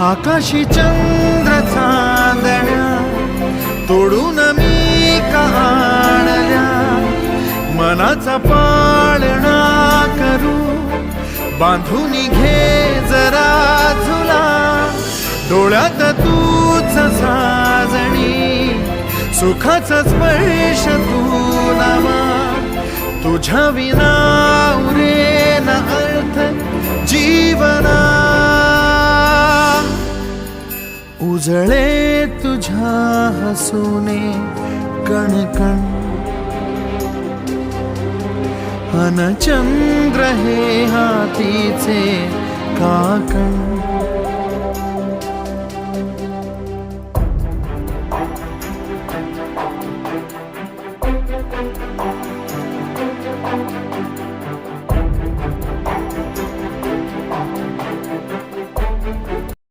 आकाशी चंद्र चांदण्या तोडून मी आणल्या, मनाचा पाळणा करू बांधून घे जरा झुला, डोळ्यात तूच साजणी सुखाचा स्पर्श तू नामा, तुझ्या विना उरेन अर्थ जीवना, उजळे तुझ्या हसूने कणकण, अन चंद्र हे हातीचे काकण.